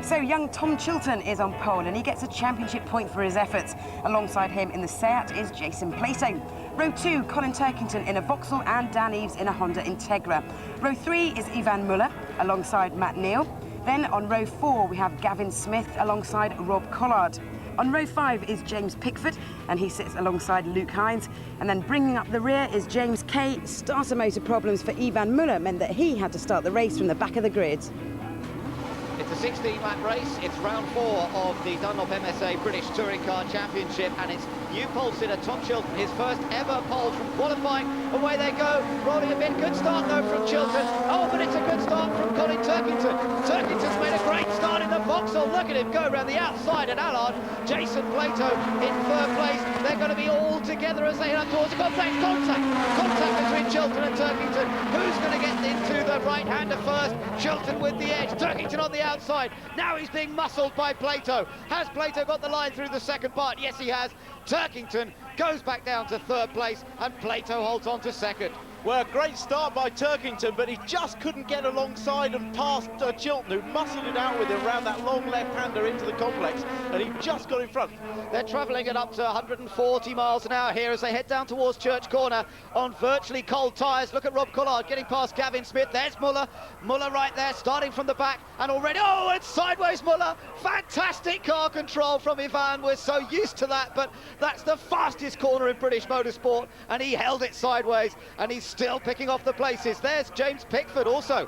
So young Tom Chilton is on pole and he gets a championship point for his efforts. Alongside him in the Seat is Jason Plato. Row 2, Colin Turkington in a Vauxhall and Dan Eves in a Honda Integra. Row 3 is Ivan Muller alongside Matt Neal. Then on row 4 we have Gavin Smith alongside Rob Collard. On row 5 is James Pickford and he sits alongside Luke Hines. And then bringing up the rear is James Kay. Starter motor problems for Ivan Muller meant that he had to start the race from the back of the grid. It's a 16-lap race. It's round 4 of the Dunlop MSA British Touring Car Championship, and it's new pole sitter Tom Chilton, his first ever pole from qualifying. Away they go, rolling a bit. Good start though from Chilton. Oh, but it's a good start from Colin Turkington. Turkington's made a great start in the Vauxhall. Look at him go around the outside at Allard. Jason Plato in third place. They're going to be all together as they head up towards the contact between Chilton and Turkington. Who's going to get into the right-hander first? Chilton with the edge. Turkington on the outside. Now he's being muscled by Plato. Has Plato got the line through the second part? Yes, he has. Turkington goes back down to third place and Plato holds on to second. Well, great start by Turkington, but he just couldn't get alongside and past Chilton, who muscled it out with him around that long left-hander into the complex, and he just got in front. They're travelling at up to 140 miles an hour here as they head down towards Church Corner on virtually cold tyres. Look at Rob Collard getting past Gavin Smith. There's Muller. Muller right there, starting from the back, and already, oh, it's sideways Muller. Fantastic car control from Ivan. We're so used to that, but that's the fastest corner in British motorsport, and he held it sideways, and he's still picking off the places. There's James Pickford also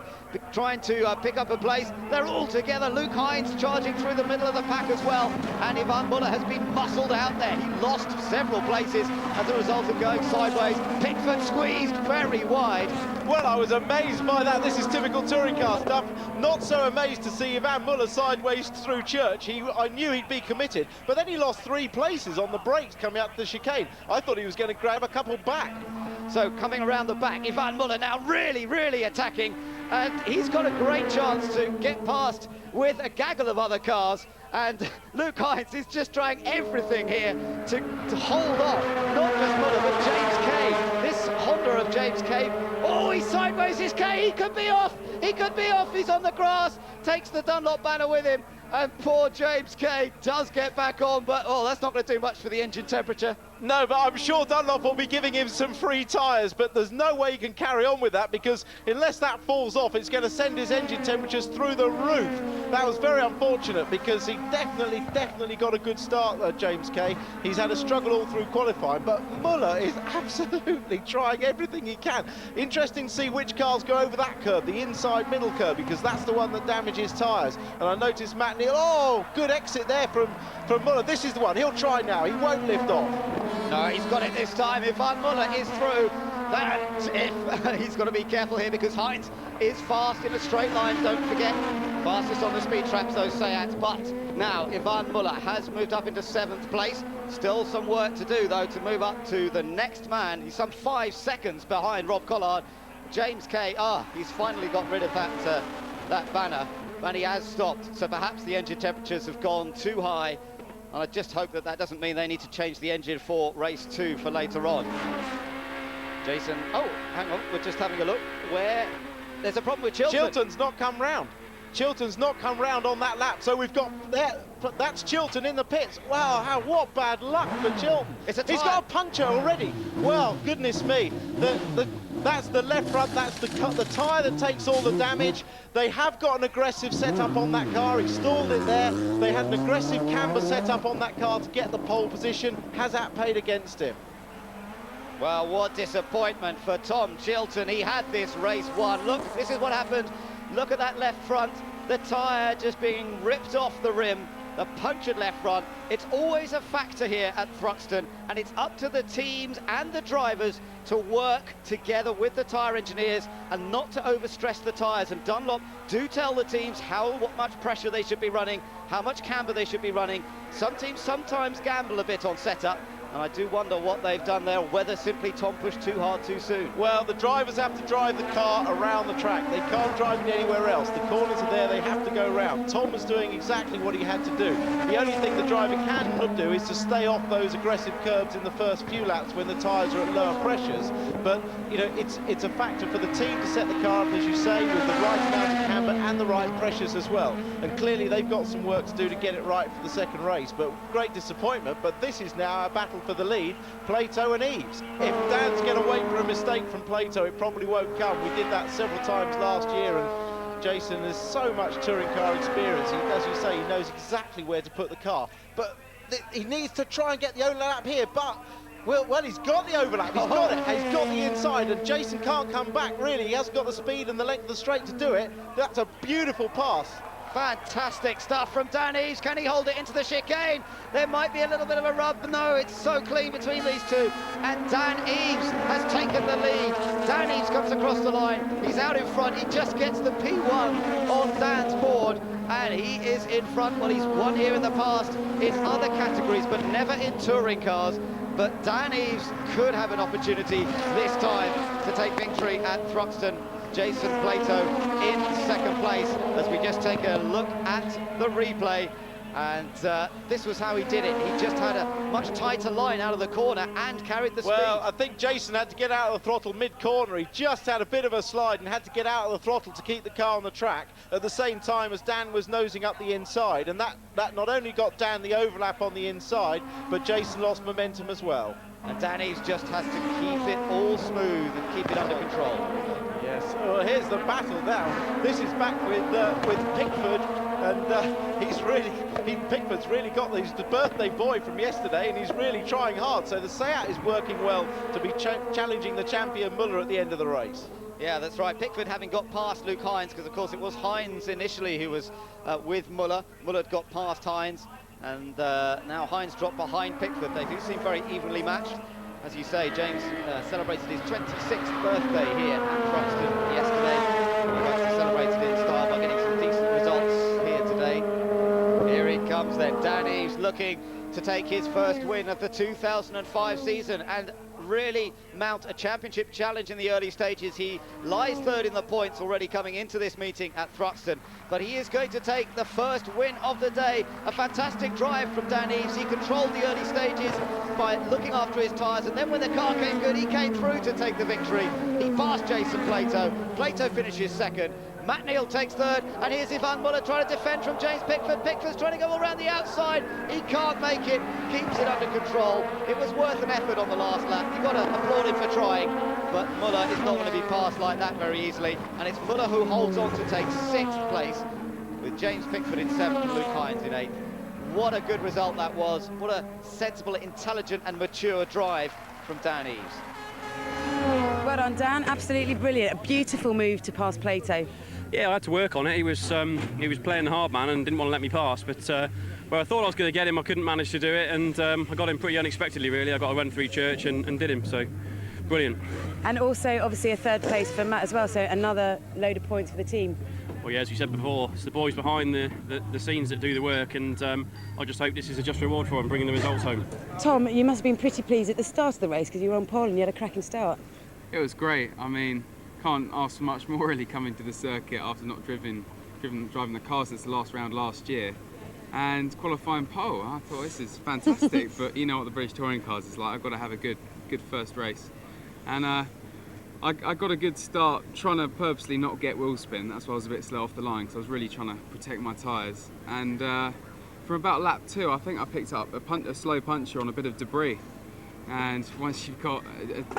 trying to pick up a place. They're all together. Luke Hines charging through the middle of the pack as well, and Ivan Muller has been muscled out there. He lost several places as a result of going sideways. Pickford squeezed very wide. Well, I was amazed by that. This is typical touring car stuff. Not so amazed to see Ivan Muller sideways through Church. I knew he'd be committed, but then he lost 3 places on the brakes coming out the chicane. I thought he was going to grab a couple back. So coming around the back, Ivan Muller now really attacking, and he's got a great chance to get past with a gaggle of other cars, and Luke Hines is just trying everything here to hold off, not just Muller, but James Kay. This Honda of James Kay, oh, he's sideways, is Kay, he could be off, he's on the grass, takes the Dunlop banner with him, and poor James Kay does get back on, but oh, that's not going to do much for the engine temperature. No, but I'm sure Dunlop will be giving him some free tyres, but there's no way he can carry on with that, because unless that falls off, it's going to send his engine temperatures through the roof. That was very unfortunate, because he definitely got a good start there, James Kay. He's had a struggle all through qualifying, but Muller is absolutely trying everything he can. Interesting to see which cars go over that curve, the inside middle curve, because that's the one that damages tyres. And I noticed Matt Neal, oh, good exit there from Muller. This is the one, he'll try now, he won't lift off. No, he's got it this time. Ivan Muller is through. He's got to be careful here because Hines is fast in a straight line, don't forget. Fastest on the speed traps, those Seats. But now Ivan Muller has moved up into 7th place. Still some work to do, though, to move up to the next man. He's some 5 seconds behind Rob Collard. James Kay, he's finally got rid of that banner, and he has stopped. So perhaps the engine temperatures have gone too high. And I just hope that that doesn't mean they need to change the engine for race 2 for later on. Jason, oh, hang on, we're just having a look where there's a problem with Chilton. Chilton's not come round. Chilton's not come round on that lap, so we've got there. That's Chilton in the pits. Wow, what bad luck for Chilton. He's got a puncture already. Well, goodness me. That's the left front, that's the tyre that takes all the damage. They have got an aggressive setup on that car, he stalled it there. They had an aggressive camber setup on that car to get the pole position. Has that paid against him? Well, what disappointment for Tom Chilton. He had this race won. Look, this is what happened. Look at that left front, the tyre just being ripped off the rim. The punctured left front. It's always a factor here at Thruxton, and it's up to the teams and the drivers to work together with the tyre engineers and not to overstress the tyres. And Dunlop do tell the teams what much pressure they should be running, how much camber they should be running. Some teams sometimes gamble a bit on setup, And I do wonder what they've done there, whether simply Tom pushed too hard too soon. Well, the drivers have to drive the car around the track. They can't drive it anywhere else. The corners are there, they have to go around. Tom was doing exactly what he had to do. The only thing the driver can do is to stay off those aggressive curbs in the first few laps when the tyres are at lower pressures. But, you know, it's a factor for the team to set the car up, as you say, with the right amount of camber and the right pressures as well. And clearly they've got some work to do to get it right for the second race. But great disappointment. But this is now a battle for the lead, Plato and Eves. If Dan's going to wait for a mistake from Plato, it probably won't come. We did that several times last year, and Jason has so much touring car experience. He, as you say, he knows exactly where to put the car. But he needs to try and get the overlap here, but well, he's got the overlap, he's got it, he's got the inside, and Jason can't come back, really. He hasn't got the speed and the length of the straight to do it. That's a beautiful pass. Fantastic stuff from Dan Eves. Can he hold it into the chicane? There might be a little bit of a rub, but no, it's so clean between these two. And Dan Eves has taken the lead. Dan Eves comes across the line. He's out in front. He just gets the P1 on Dan's board, and he is in front. Well, he's won here in the past in other categories, but never in touring cars. But Dan Eves could have an opportunity this time to take victory at Thruxton. Jason Plato in second place, as we just take a look at the replay. And this was how he did it. He just had a much tighter line out of the corner and carried the speed. Well, I think Jason had to get out of the throttle mid-corner. He just had a bit of a slide and had to get out of the throttle to keep the car on the track at the same time as Dan was nosing up the inside. And that not only got Dan the overlap on the inside, but Jason lost momentum as well. And Dan Eves just has to keep it all smooth and keep it under control. Yes, well, here's the battle now. This is back with Pickford, and Pickford's really got he's the birthday boy from yesterday, and he's really trying hard. So the Seat is working well to be challenging the champion Muller at the end of the race. Yeah, that's right. Pickford having got past Luke Hines, because of course it was Hines initially who was with Muller. Muller had got past Hines, and now Hines dropped behind Pickford. They do seem very evenly matched. As you say, James celebrated his 26th birthday here at Thruxton yesterday. He wants to celebrate it in style by getting some decent results here today. Here it comes then, Dan Eves looking to take his first win of the 2005 season and really mount a championship challenge in the early stages. He lies third in the points already coming into this meeting at Thruxton, but he is going to take the first win of the day. A fantastic drive from Dan Eves. He controlled the early stages by looking after his tyres, and then when the car came good, he came through to take the victory. He passed Jason Plato. Plato finishes second. Matt Neal takes third, and here's Ivan Muller trying to defend from James Pickford. Pickford's trying to go around the outside. He can't make it, keeps it under control. It was worth an effort on the last lap. You've got to applaud him for trying, but Muller is not going to be passed like that very easily. And it's Muller who holds on to take 6th place, with James Pickford in 7th and Luke Hines in 8th. What a good result that was. What a sensible, intelligent and mature drive from Dan Eves. Well done, Dan. Absolutely brilliant. A beautiful move to pass Plato. Yeah, I had to work on it. He was playing the hard man and didn't want to let me pass. But well, I thought I was going to get him. I couldn't manage to do it, and I got him pretty unexpectedly. Really, I got a run through church and did him. So, brilliant. And also, obviously, a 3rd place for Matt as well. So another load of points for the team. Well, yeah, as we said before, it's the boys behind the scenes that do the work, and I just hope this is a just reward for them, bringing the results home. Tom, you must have been pretty pleased at the start of the race because you were on pole and you had a cracking start. It was great. I mean, can't ask for much more really coming to the circuit after not driving the car since the last round last year, and qualifying pole. I thought this is fantastic, but you know what the British touring cars is like. I've got to have a good first race, and I got a good start trying to purposely not get wheel spin. That's why I was a bit slow off the line, because I was really trying to protect my tyres. And from about lap 2, I think I picked up a slow puncture on a bit of debris. And once you've got,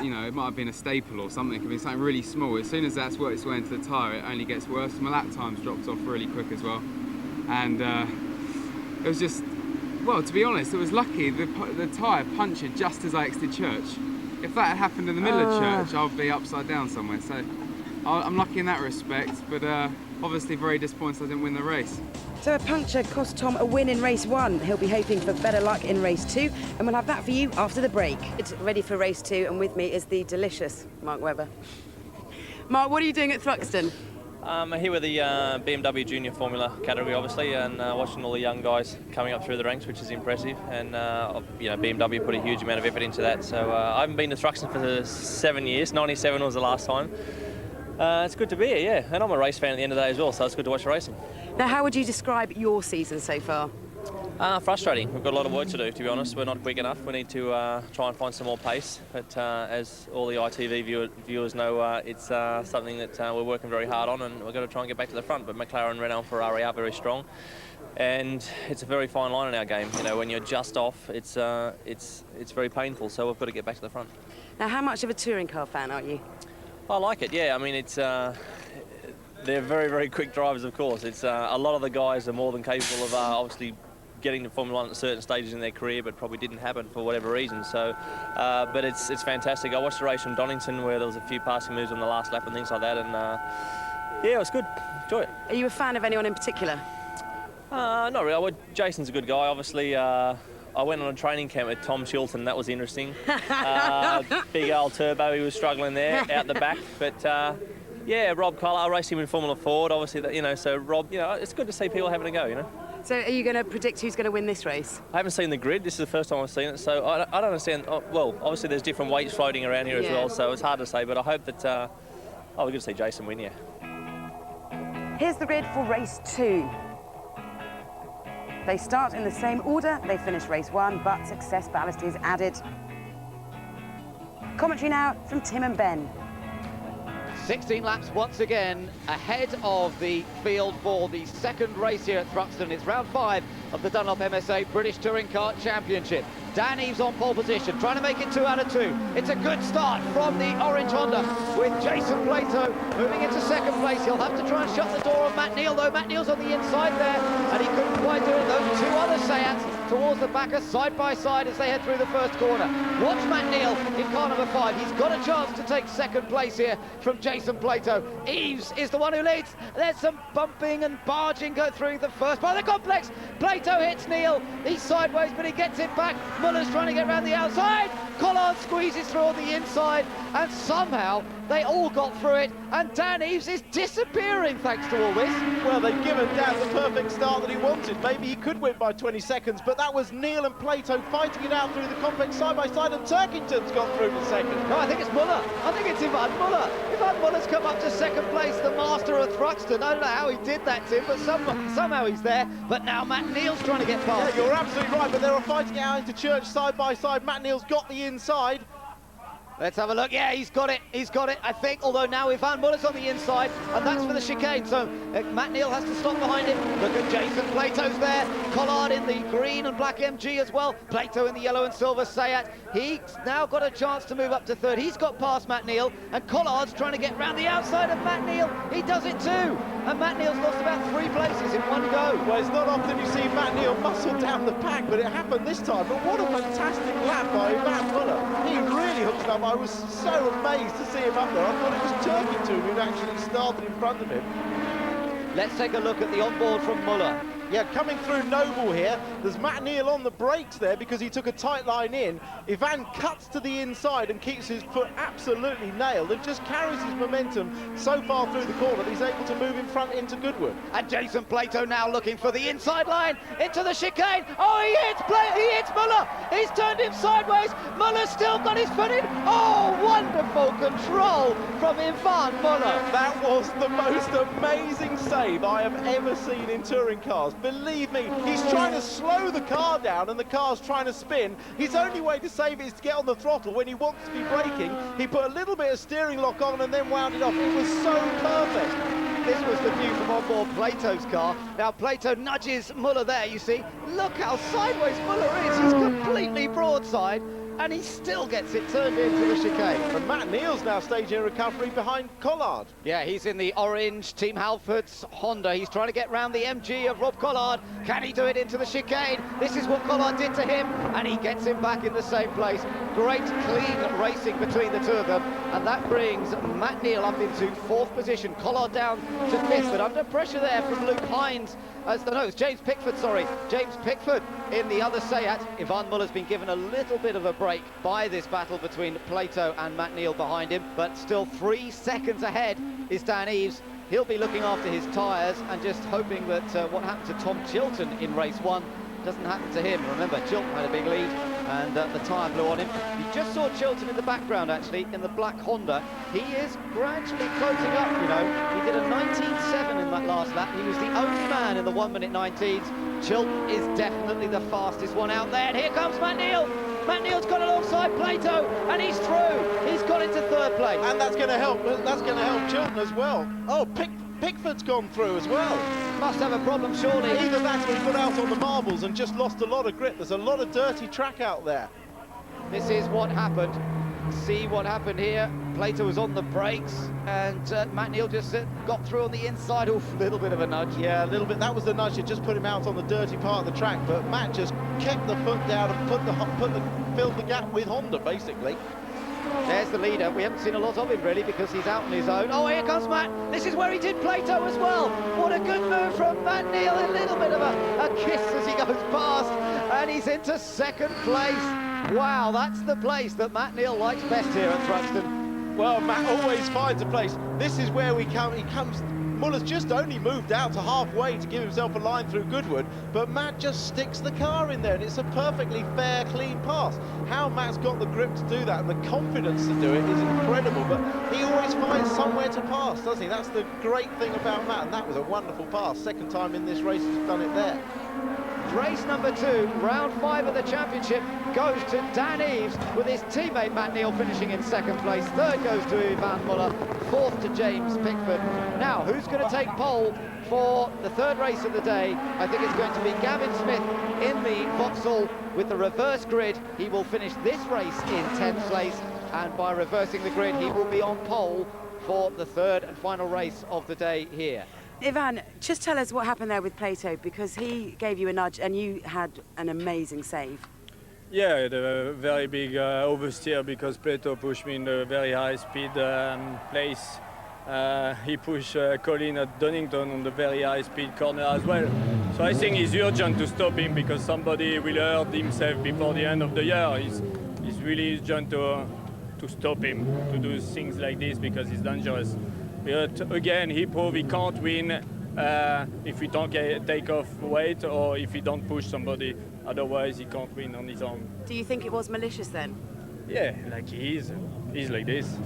you know, it might have been a staple or something, it could be something really small. As soon as that's worked its way into the tyre, it only gets worse. My lap times dropped off really quick as well. And it was just, well, to be honest, it was lucky the tyre punctured just as I exited church. If that had happened in the middle of church, I'll be upside down somewhere. So I'm lucky in that respect, but obviously very disappointed I didn't win the race. So a puncture cost Tom a win in race 1. He'll be hoping for better luck in race 2, and we'll have that for you after the break. It's ready for race 2, and with me is the delicious Mark Webber. Mark, what are you doing at Thruxton? Here with the BMW Junior Formula category, obviously, and watching all the young guys coming up through the ranks, which is impressive. And BMW put a huge amount of effort into that. So I haven't been to Thruxton for 7 years. 97 was the last time. It's good to be here, yeah. And I'm a race fan at the end of the day as well, so it's good to watch the racing. Now, how would you describe your season so far? Frustrating. We've got a lot of work to do, to be honest. We're not quick enough. We need to try and find some more pace. But as all the ITV viewers know, it's something that we're working very hard on, and we've got to try and get back to the front. But McLaren, Renault, Ferrari are very strong, and it's a very fine line in our game. You know, when you're just off, it's very painful. So we've got to get back to the front. Now, how much of a touring car fan are you? I like it. Yeah, I mean, it's. They're very, very quick drivers, of course. It's a lot of the guys are more than capable of obviously getting to Formula 1 at certain stages in their career, but probably didn't happen for whatever reason. So, but it's fantastic. I watched the race from Donington where there was a few passing moves on the last lap and things like that, and yeah, it was good. Enjoy it. Are you a fan of anyone in particular? Not really. Well, Jason's a good guy, obviously. I went on a training camp with Tom Shilton. That was interesting. Big old turbo, he was struggling there out the back, but. Yeah, Rob Collard, I raced him in Formula Ford, obviously, you know, so Rob, you know, it's good to see people having a go, you know. So are you going to predict who's going to win this race? I haven't seen the grid. This is the first time I've seen it, so I don't understand. Well, obviously there's different weights floating around here as well, so it's hard to say, but I hope that, we're going to see Jason win, yeah. Here's the grid for race 2. They start in the same order, they finish race 1, but success ballast is added. Commentary now from Tim and Ben. 16 laps once again ahead of the field for the second race here at Thruxton. It's round 5 of the Dunlop MSA British Touring Car Championship. Dan Eves on pole position, trying to make it 2 out of 2. It's a good start from the orange Honda with Jason Plato moving into second place. He'll have to try and shut the door on Matt Neal, though. Matt Neal's on the inside there, and he couldn't quite do it. Those 2 other Seats towards the back are side by side as they head through the first corner. Watch Matt Neal in car number 5. He's got a chance to take second place here from Jason Plato. Eves is the one who leads. There's some bumping and barging go through the first part of the complex. Plato hits Neal. He's sideways, but he gets it back. Muller's trying to get around the outside. Collard squeezes through on the inside, and somehow they all got through it, and Dan Eves is disappearing thanks to all this. Well, they've given Dan the perfect start that he wanted. Maybe he could win by 20 seconds, but that was Neal and Plato fighting it out through the complex side by side, and Turkington's got through for second. No, I think it's Muller. I think it's Ivan Muller. Ivan Muller's come up to second place, the master of Thruxton. I don't know how he did that, Tim, but somehow he's there. But now Matt Neal's trying to get past. Yeah, you're absolutely right, but they were fighting it out into Church side by side. Matt Neal's got the inside. Let's have a look. Yeah, he's got it, I think, although now Ivan Muller's on the inside, and that's for the chicane, so Matt Neal has to stop behind him. Look at Jason Plato's there. Collard in the green and black MG as well. Plato in the yellow and silver Seat. He's now got a chance to move up to third. He's got past Matt Neal, and Collard's trying to get round the outside of Matt Neal. He does it too, and Matt Neal's lost about 3 places in one go. Well, it's not often you see Matt Neal muscle down the pack, but it happened this time. But what a fantastic lap by Ivan Muller. He really hooked it up. I was so amazed to see him up there. I thought it was Turkington who'd actually started in front of him. Let's take a look at the onboard from Muller. Yeah, coming through Noble here, there's Matt Neal on the brakes there because he took a tight line in. Ivan cuts to the inside and keeps his foot absolutely nailed and just carries his momentum so far through the corner that he's able to move in front into Goodwood. And Jason Plato now looking for the inside line into the chicane. Oh, he hits Muller. He's turned him sideways. Muller's still got his foot in. Oh, wonderful control from Ivan Muller. That was the most amazing save I have ever seen in touring cars. Believe me, he's trying to slow the car down and the car's trying to spin. His only way to save it is to get on the throttle when he wants to be braking. He put a little bit of steering lock on and then wound it off. It was so perfect. This was the view from onboard Plato's car. Now Plato nudges Muller there, you see. Look how sideways Muller is. He's completely broadside, and he still gets it turned into the chicane. And Matt Neal's now staging a recovery behind Collard. Yeah, he's in the orange Team Halfords Honda. He's trying to get round the MG of Rob Collard. Can he do it into the chicane? This is what Collard did to him, and he gets him back in the same place. Great clean racing between the two of them, and that brings Matt Neal up into 4th position. Collard down to 5th, but under pressure there from Luke Hines. It's James Pickford, sorry. James Pickford in the other Seat. Ivan Muller's been given a little bit of a break by this battle between Plato and Matt Neal behind him, but still 3 seconds ahead is Dan Eves. he'll be looking after his tyres and just hoping that what happened to Tom Chilton in race 1 doesn't happen to him. Remember, Chilton had a big lead and the tyre blew on him. You just saw Chilton in the background, actually, in the black Honda. He is gradually closing up, you know. He did a 19.7 in that last lap. He was the only man in the 1-minute 19s. Chilton is definitely the fastest one out there. And here comes Matt Neal. Matt Neal's got alongside Plato, and he's through. He's got into 3rd place. And that's going to help. That's going to help Chilton as well. Oh, Pickford's gone through as well. Must have a problem, surely. Either that or he put out on the marbles and just lost a lot of grip. There's a lot of dirty track out there. This is what happened. See what happened here. Plato was on the brakes, and Matt Neal just got through on the inside. Oof, a little bit of a nudge. Yeah, a little bit. That was the nudge that just put him out on the dirty part of the track. But Matt just kept the foot down and filled the gap with Honda, basically. There's the leader. We haven't seen a lot of him, really, because he's out on his own. Oh, here comes Matt. This is where he did Plato as well. What a good move from Matt Neal. A little bit of a kiss as he goes past, and he's into 2nd place. Wow, that's the place that Matt Neal likes best here at Thruxton. Well, Matt always finds a place. This is where he comes. Muller's just only moved out to halfway to give himself a line through Goodwood, but Matt just sticks the car in there, and it's a perfectly fair, clean pass. How Matt's got the grip to do that and the confidence to do it is incredible, but he always finds somewhere to pass, doesn't he? That's the great thing about Matt, and that was a wonderful pass. 2nd time in this race he's done it there. Race number 2, round 5 of the championship, goes to Dan Eves, with his teammate Matt Neal finishing in 2nd place. 3rd goes to Ivan Muller, 4th to James Pickford. Now, who's going to take pole for the 3rd race of the day? I think it's going to be Gavin Smith in the Vauxhall with the reverse grid. He will finish this race in 10th place, and by reversing the grid, he will be on pole for the 3rd and final race of the day here. Ivan, just tell us what happened there with Plato, because he gave you a nudge and you had an amazing save. Yeah, I had a very big oversteer because Plato pushed me in the very high speed place. He pushed Colin at Donington on the very high speed corner as well. So I think it's urgent to stop him because somebody will hurt himself before the end of the year. It's really urgent to stop him, to do things like this because it's dangerous. But again, he proved he can't win if he don't take off weight or if he don't push somebody. Otherwise, he can't win on his own. Do you think it was malicious then? Yeah, like he is. He's like this.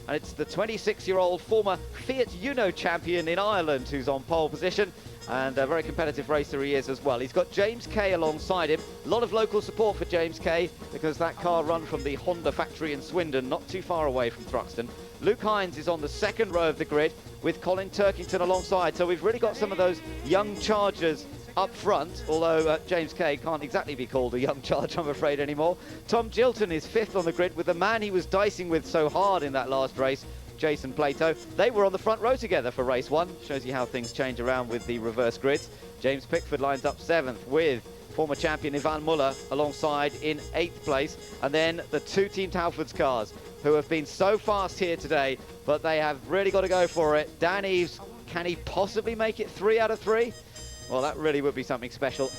And it's the 26-year-old former Fiat Uno champion in Ireland who's on pole position, and a very competitive racer he is as well. He's got James Kay alongside him. A lot of local support for James Kay because that car run from the Honda factory in Swindon, not too far away from Thruxton. Luke Hines is on the 2nd row of the grid with Colin Turkington alongside. So we've really got some of those young chargers up front, although James Kay can't exactly be called a young charge, I'm afraid, anymore. Tom Chilton is 5th on the grid with the man he was dicing with so hard in that last race, Jason Plato. They were on the front row together for race 1. Shows you how things change around with the reverse grids. James Pickford lines up 7th with former champion Ivan Muller alongside in 8th place. And then the 2 Team Talfords cars, who have been so fast here today, but they have really got to go for it. Dan Eves, can he possibly make it 3 out of 3? Well, that really would be something special.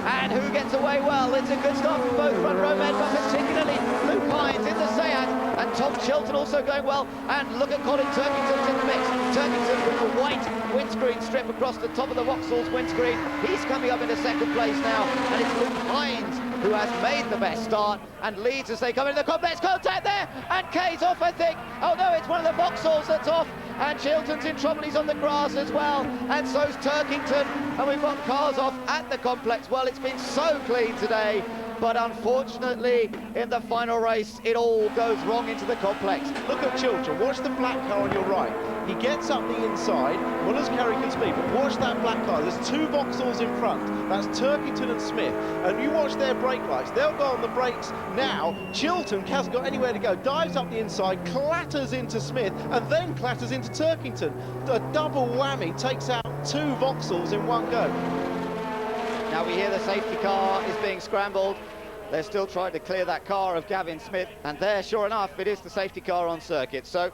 And who gets away well? It's a good start from both front row men, but particularly Luke Hines in the Seat, and Tom Chilton also going well. And look at Colin Turkington in the mix. Turkington with a white windscreen strip across the top of the Vauxhall's windscreen. He's coming up into 2nd place now, and it's Luke Hines who has made the best start and leads as they come into the complex. Contact there, and Kay's off, I think. Oh no, it's one of the Vauxhalls that's off, and Chilton's in trouble. He's on the grass as well, and so's Turkington, and we've got cars off at the complex. Well, it's been so clean today, but unfortunately in the final race it all goes wrong into the complex. Look at Chilton, watch the black car on your right. He gets up the inside, Muller's carrying good speed, but watch that black car. There's 2 Vauxhalls in front. That's Turkington and Smith, and you watch their brake lights. They'll go on the brakes now. Chilton hasn't got anywhere to go, dives up the inside, clatters into Smith, and then clatters into Turkington. A double whammy, takes out 2 Vauxhalls in one go. Now we hear the safety car is being scrambled. They're still trying to clear that car of Gavin Smith, and there, sure enough, it is the safety car on circuit. So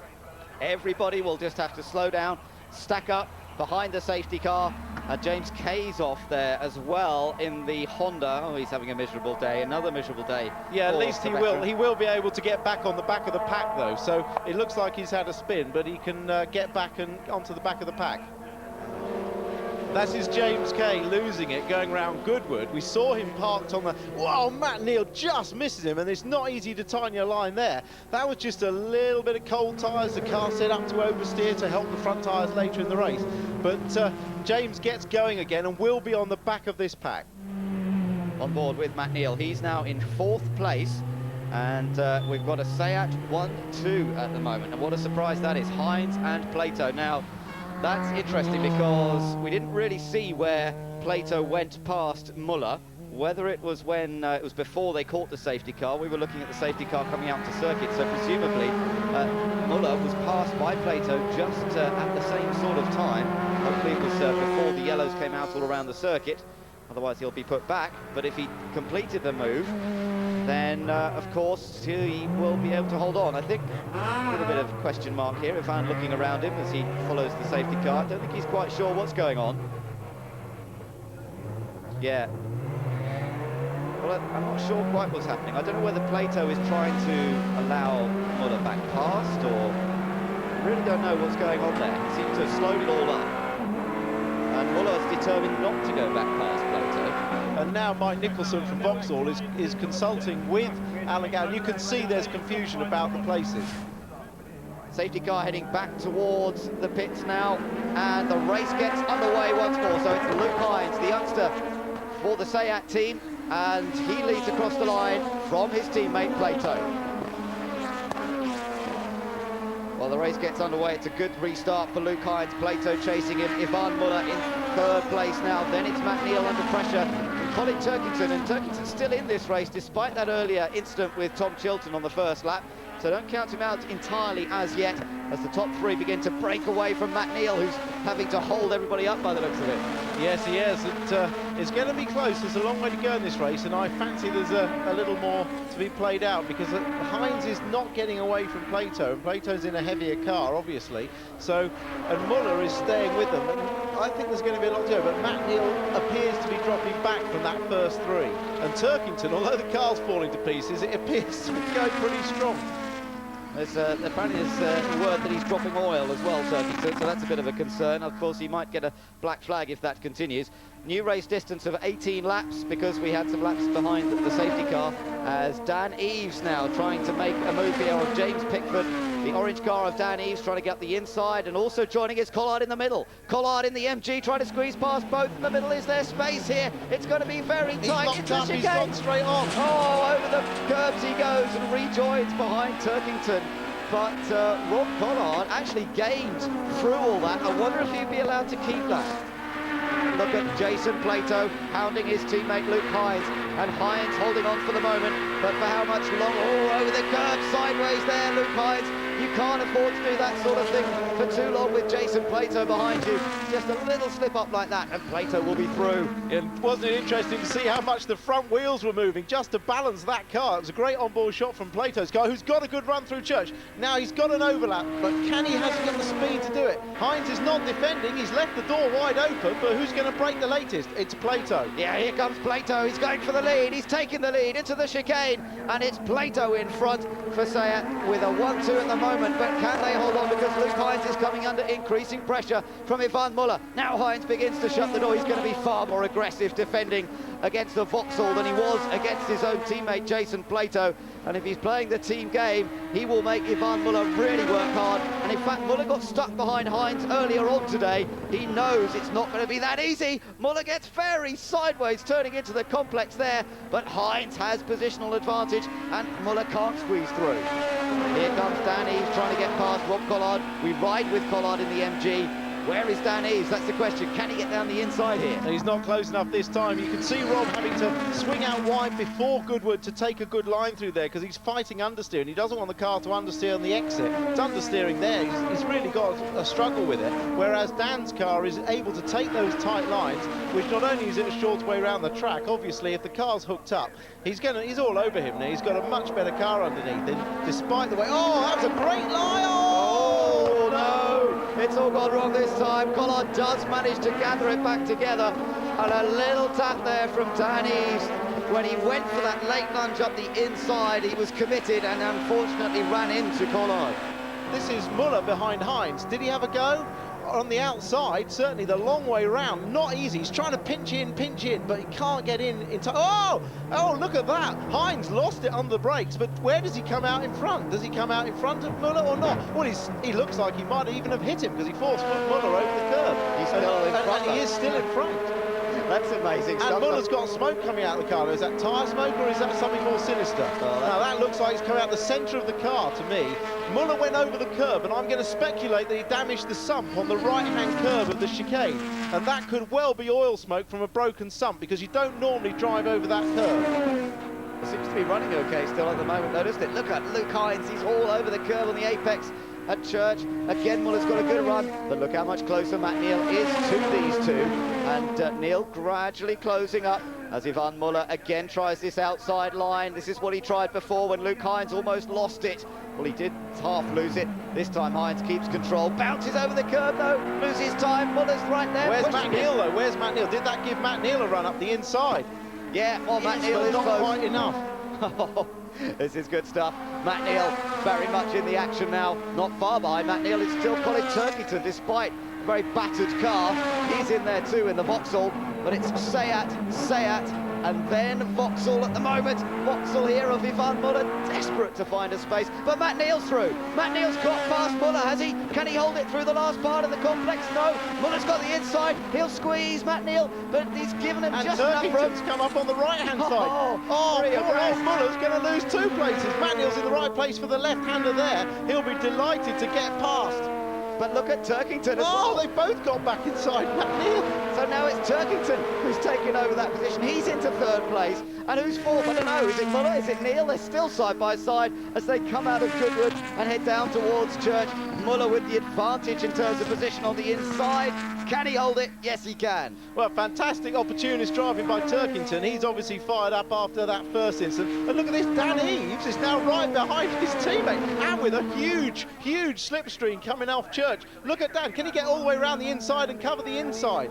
everybody will just have to slow down, stack up behind the safety car, James Kay's off there as well in the Honda. Oh, he's having a miserable day, another miserable day. Yeah, at least he will. He will be able to get back on the back of the pack, though. So it looks like he's had a spin, but he can get back and onto the back of the pack. That's his James Kay losing it, going around Goodwood. We saw him parked on the... Whoa, Matt Neal just misses him, and it's not easy to time your line there. That was just a little bit of cold tyres. The car set up to oversteer to help the front tyres later in the race. But James gets going again and will be on the back of this pack. On board with Matt Neal. He's now in 4th place. And we've got a Seat 1-2 at the moment. And what a surprise that is. Hines and Plato. Now, that's interesting because we didn't really see where Plato went past Muller. Whether it was when it was before they caught the safety car. We were looking at the safety car coming out to circuit, so presumably Muller was passed by Plato just at the same sort of time. Hopefully it was before the yellows came out all around the circuit. Otherwise he'll be put back. But if he completed the move, then of course he will be able to hold on. I think a little bit of question mark here if I'm looking around him as he follows the safety car. I don't think he's quite sure what's going on. Yeah. Well, I'm not sure quite what's happening. I don't know whether Plato is trying to allow Muller back past, or I really don't know what's going on there. He seems to have slowed it all up. And Muller's determined not to go back past Plato. And now Mike Nicholson from Vauxhall is consulting with Alan Gowan. You can see there's confusion about the places. Safety car heading back towards the pits now, and the race gets underway once more. So it's Luke Hines, the youngster for the Seat team, and he leads across the line from his teammate Plato. Well, the race gets underway. It's a good restart for Luke Hines. Plato chasing him. Ivan Muller in 3rd place now. Then it's Matt Neal under pressure. Colin Turkington, and Turkington's still in this race despite that earlier incident with Tom Chilton on the 1st lap. So don't count him out entirely as yet, as the top 3 begin to break away from Matt Neal, who's having to hold everybody up by the looks of it. Yes, he is. It's going to be close. There's a long way to go in this race, and I fancy there's a little more to be played out, because Hines is not getting away from Plato, and Plato's in a heavier car, obviously. So, and Muller is staying with them, and I think there's going to be a lot to go. But Matt Neal appears to be dropping back from that first 3, and Turkington, although the car's falling to pieces, it appears to be going pretty strong. There's apparently there's word that he's dropping oil as well, Turkington, so that's a bit of a concern. Of course, he might get a black flag if that continues. New race distance of 18 laps, because we had some laps behind the safety car, as Dan Eves now trying to make a move here on James Pickford. The orange car of Dan Eves trying to get the inside, and also joining is Collard in the middle. Collard in the MG trying to squeeze past both in the middle. Is there space here? It's going to be very tight. He's locked up, he's gone straight on. Oh, over the curbs he goes and rejoins behind Turkington. But Rob Collard actually gained through all that. I wonder if he'd be allowed to keep that. Look at Jason Plato hounding his teammate Luke Hines, and Hines holding on for the moment, but for how much longer? Oh, over the curb, sideways there, Luke Hines. You can't afford to do that sort of thing for too long with Jason Plato behind you. Just a little slip up like that, and Plato will be through. And wasn't it interesting to see how much the front wheels were moving just to balance that car? It was a great on-board shot from Plato's car, who's got a good run through Church. Now he's got an overlap, but can he hasn't got the speed to do it? Hines is not defending. He's left the door wide open, but who's going to break the latest? It's Plato. Yeah, here comes Plato. He's going for the lead. He's taking the lead into the chicane, and it's Plato in front for Seat with a 1-2 at the moment, but can they hold on, because Luke Hines is coming under increasing pressure from Ivan Muller. Now Hines begins to shut the door. He's going to be far more aggressive defending against the Vauxhall than he was against his own teammate Jason Plato, and if he's playing the team game, he will make Ivan Muller really work hard. And in fact, Muller got stuck behind Hines earlier on today. He knows it's not going to be that easy. Muller gets very sideways, turning into the complex there, but Hines has positional advantage, and Muller can't squeeze through. Here comes Dan Eves trying to get past Rob Collard. We ride with Collard in the MG. Where is Dan Eves? That's the question. Can he get down the inside here? He's not close enough this time. You can see Rob having to swing out wide before Goodwood to take a good line through there, because he's fighting understeer, and he doesn't want the car to understeer on the exit. It's understeering there. He's really got a struggle with it, whereas Dan's car is able to take those tight lines, which not only is it a short way around the track, obviously if the car's hooked up, he's all over him now. He's got a much better car underneath him, despite the way... Oh, that was a great line! Oh, no! It's all gone wrong this time. Collard does manage to gather it back together. And a little tap there from Dan Eves. When he went for that late lunge up the inside, he was committed and unfortunately ran into Collard. This is Muller behind Hines. Did he have a go? On the outside, certainly the long way round, not easy. He's trying to pinch in, but he can't get in time. Oh, look at that. Hines lost it under the brakes, but where does he come out in front? Does he come out in front of Muller or not? Well, he looks like he might even have hit him because he forced Muller over the curb. He's still in front. And he is still in front. That's amazing stuff. And Muller's got smoke coming out of the car. Is that tyre smoke or is that something more sinister? Now that looks like it's coming out the centre of the car to me. Muller went over the curb, and I'm going to speculate that he damaged the sump on the right-hand curb of the chicane. And that could well be oil smoke from a broken sump, because you don't normally drive over that curb. It seems to be running okay still at the moment. Noticed it. Look at Luke Hines. He's all over the curb on the apex at Church. Again, Muller's got a good run, but look how much closer Matt Neal is to these two. And Neal gradually closing up as Yvonne Muller again tries this outside line. This is what he tried before when Luke Hines almost lost it. Well, he did half lose it. This time Hines keeps control, bounces over the curb though, loses time. Muller's right there. Where's Matt Neal though? Where's Matt Neal? Did that give Matt Neal a run up the inside? Yeah, well, Matt Neal is not close. quite enough. This is good stuff. Matt Neal very much in the action now. Not far behind Matt Neal. It's still Colin Turkington, despite a very battered car. He's in there too in the Vauxhall, but it's Sayat, and then Vauxhall at the moment. Vauxhall here of Yvonne Muller, desperate to find a space, but Matt Neal's through. Matt Neal's got past Muller, has he? Can he hold it through the last part of the complex? No. Muller's got the inside. He'll squeeze Matt Neal, but he's given him just enough room. Turkington's come up on the right-hand side. Poor old Muller's going to lose 2 places. Matt Neal's in the right place for the left-hander there. He'll be delighted to get past. But look at Turkington as well. They both got back inside Matt Neal. So now it's Turkington who's taken over that position. He's into 3rd place. And who's 4th? I don't know. Is it Muller? Is it Neal? They're still side by side as they come out of Goodwood and head down towards Church. Muller with the advantage in terms of position on the inside. Can he hold it? Yes, he can. Well, fantastic opportunist driving by Turkington. He's obviously fired up after that first incident. And look at this, Dan Eves is now right behind his teammate, and with a huge slipstream coming off Church. Look at Dan. Can he get all the way around the inside and cover the inside?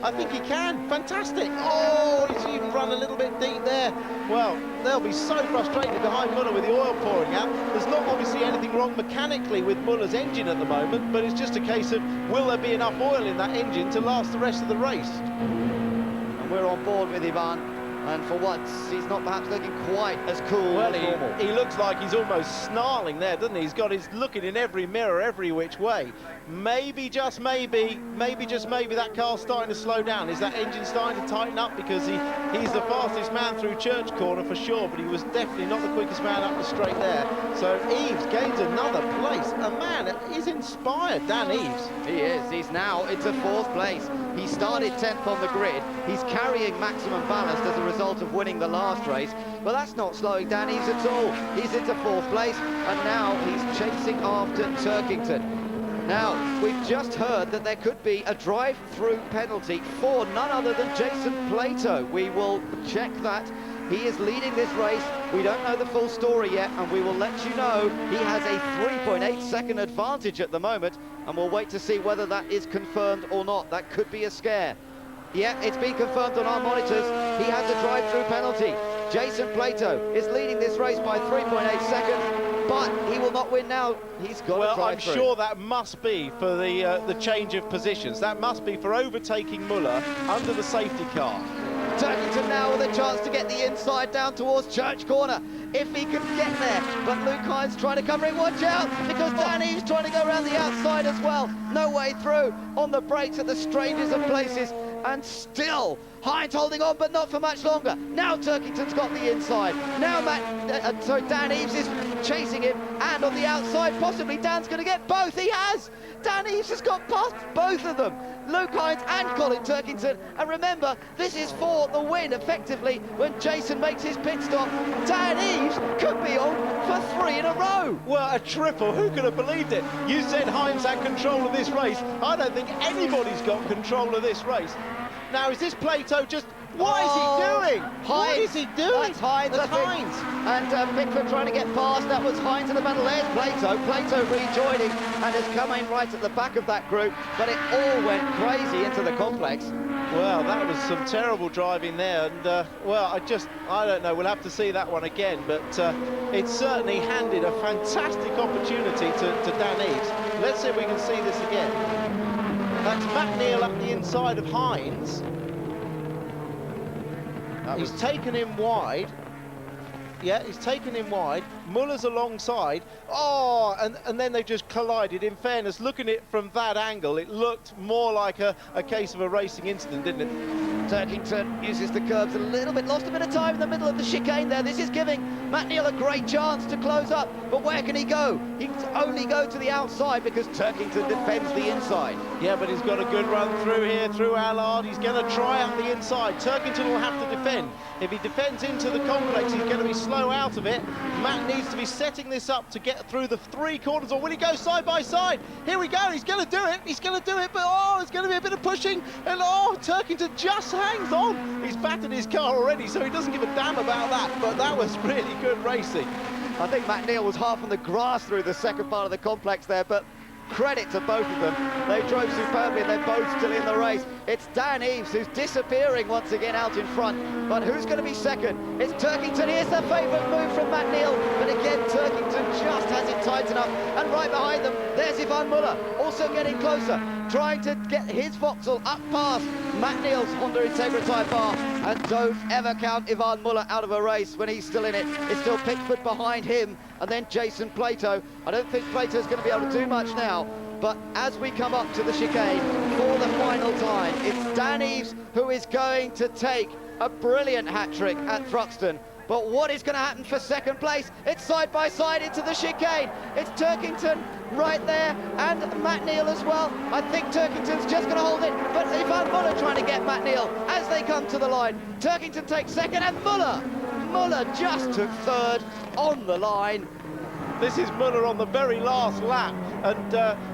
I think he can. Fantastic. Oh, he's even run a little bit deep there. Well, they'll be so frustrated behind Muller with the oil pouring out. There's not obviously anything wrong mechanically with Muller's engine at the moment, but it's just a case of, will there be enough oil in that engine to last the rest of the race? And we're on board with Ivan. And for once, he's not perhaps looking quite as cool as normal. He looks like he's almost snarling there, doesn't he? He's got his looking in every mirror, every which way. Maybe, just maybe that car's starting to slow down. Is that engine starting to tighten up? Because he's the fastest man through Church Corner for sure, but he was definitely not the quickest man up the straight there. So Eves gains another place. A man is inspired, Dan Eves. He is. He's now into 4th place. He started 10th on the grid. He's carrying maximum ballast as a result of winning the last race, but that's not slowing Dan Eves at all. He's into 4th place, and now he's chasing after Turkington. Now, we've just heard that there could be a drive-through penalty for none other than Jason Plato. We will check that. He is leading this race. We don't know the full story yet, and we will let you know. He has a 3.8-second advantage at the moment, and we'll wait to see whether that is confirmed or not. That could be a scare. Yeah, it's been confirmed on our monitors. He has a drive-through penalty. Jason Plato is leading this race by 3.8 seconds, but he will not win now. He's got a drive-through. I'm sure that must be for the change of positions. That must be for overtaking Muller under the safety car. Turkington now with a chance to get the inside down towards Church Corner, if he can get there. But Luke Hines trying to cover him. Watch out, because Dan Eves trying to go around the outside as well. No way through on the brakes at the strangest of places. And still, Hines holding on, but not for much longer. Now Turkington's got the inside. Now Dan Eves is chasing him, and on the outside, possibly Dan's going to get both. He has! Dan Eves has got past both of them. Luke Hines and Colin Turkington. And remember, this is for the win, effectively, when Jason makes his pit stop. Dan Eves could be on for 3 in a row. Well, a triple. Who could have believed it? You said Hines had control of this race. I don't think anybody's got control of this race. Now, is this Plato just What is he doing? What is he doing? That's Hines, I think. Hines. And Pickford trying to get past. That was Hines in the battle. There's Plato. Plato rejoining and has come in right at the back of that group. But it all went crazy into the complex. Well, that was some terrible driving there, and well, I don't know, we'll have to see that one again, but it certainly handed a fantastic opportunity to Dan Eves. Let's see if we can see this again. That's Matt Neal up the inside of Hines. He's taken him wide. Yeah, he's taken him wide. Muller's alongside. Oh, and then they just collided. In fairness, looking at it from that angle, it looked more like a case of a racing incident, didn't it? Turkington uses the curbs a little bit, lost a bit of time in the middle of the chicane there. This is giving Matt Neal a great chance to close up, but where can he go? He can only go to the outside because Turkington defends the inside. Yeah, but he's got a good run through here, through Allard. He's going to try up the inside. Turkington will have to defend. If he defends into the complex, he's going to be slow out of it. Matt needs to be setting this up to get through the three corners, or will he go side by side? Here we go, he's going to do it, but oh, it's going to be a bit of pushing, and oh, Turkington just hangs on. He's battered his car already, so he doesn't give a damn about that, but that was really good racing. I think Matt Neal was half on the grass through the second part of the complex there, but credit to both of them. They drove superbly and they're both still in the race. It's Dan Eves who's disappearing once again out in front, but who's going to be second? It's Turkington. Here's the favourite move from Matt Neal, but again Turkington just has it tight enough, and right behind them there's Ivan Muller also getting closer, trying to get his Vauxhall up past Matt Neal's Honda Integra Type R. And don't ever count Ivan Muller out of a race when he's still in it. It's still Pickford behind him, and then Jason Plato. I don't think Plato's going to be able to do much now, but as we come up to the chicane for the final time, it's Dan Eves who is going to take a brilliant hat-trick at Thruxton. But what is going to happen for second place? It's side by side into the chicane. It's Turkington right there, and Matt Neal as well. I think Turkington's just going to hold it, but Ivan Muller trying to get Matt Neal as they come to the line. Turkington takes second, and Muller just took third on the line. This is Muller on the very last lap, and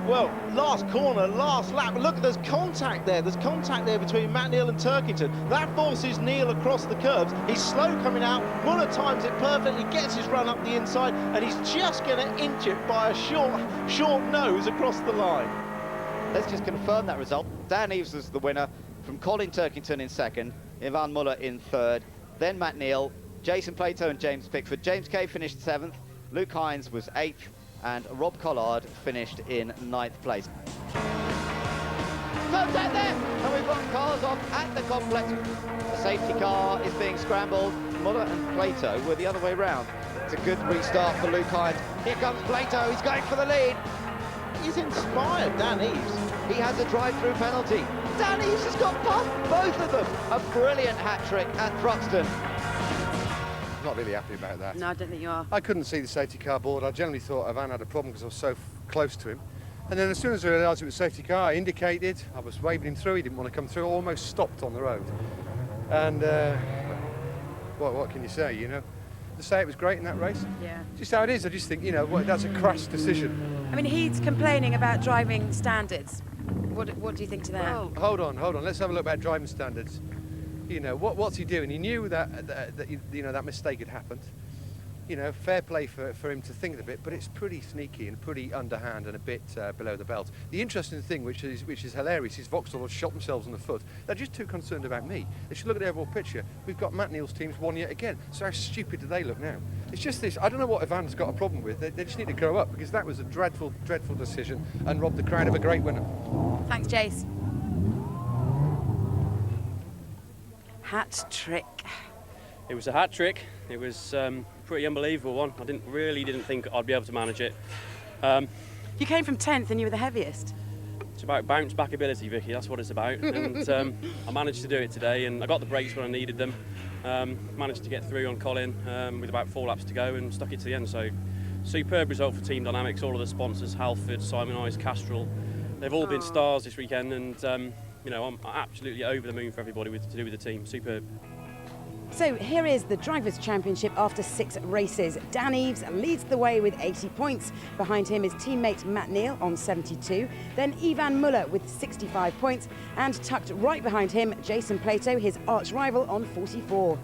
well, last corner, last lap. Look, there's contact there. There's contact there between Matt Neal and Turkington. That forces Neal across the curbs. He's slow coming out. Muller times it perfectly, gets his run up the inside, and he's just going to inch it by a short nose across the line. Let's just confirm that result. Dan Eves was the winner, from Colin Turkington in second, Ivan Muller in third, then Matt Neal, Jason Plato and James Pickford. James Kay finished 7th. Luke Hines was 8th, and Rob Collard finished in 9th place. Contact there, and we've got cars off at the complex. The safety car is being scrambled. Muller and Plato were the other way round. It's a good restart for Luke Hines. Here comes Plato, he's going for the lead. He's inspired, Dan Eves. He has a drive-through penalty. Dan Eves has got past both of them. A brilliant hat-trick at Thruxton. Not really happy about that. No, I don't think you are. I couldn't see the safety car board. I generally thought Ivan had a problem because I was so close to him. And then as soon as I realised it was a safety car, I indicated, I was waving him through, he didn't want to come through, almost stopped on the road. And what can you say, you know? To say it was great in that race? Yeah. Just how it is, I just think, you know, that's a crash decision. I mean, he's complaining about driving standards. What do you think to that? Well, hold on, let's have a look about driving standards. You know, what's he doing? He knew that you know, that mistake had happened. You know, fair play for him to think of it, but it's pretty sneaky and pretty underhand and a bit below the belt. The interesting thing, which is hilarious, is Vauxhall have shot themselves on the foot. They're just too concerned about me. They should look at the overall picture. We've got Matt Neal's team's won yet again. So how stupid do they look now? It's just this. I don't know what Ivan's got a problem with. They just need to grow up, because that was a dreadful, dreadful decision and robbed the crowd of a great winner. Thanks, Jace. Hat trick. It was a hat trick. It was pretty unbelievable one. I didn't think I'd be able to manage it. You came from 10th and you were the heaviest. It's about bounce back ability, Vicky. That's what it's about. And I managed to do it today, and I got the brakes when I needed them. Managed to get through on Colin with about 4 laps to go, and stuck it to the end. So superb result for Team Dynamics. All of the sponsors, Halford, Simon Eyes, Castrol, they've all been stars this weekend, and you know, I'm absolutely over the moon for everybody to do with the team. Superb. So here is the Drivers' Championship after 6 races. Dan Eves leads the way with 80 points. Behind him is teammate Matt Neal on 72. Then Ivan Muller with 65 points. And tucked right behind him, Jason Plato, his arch rival, on 44.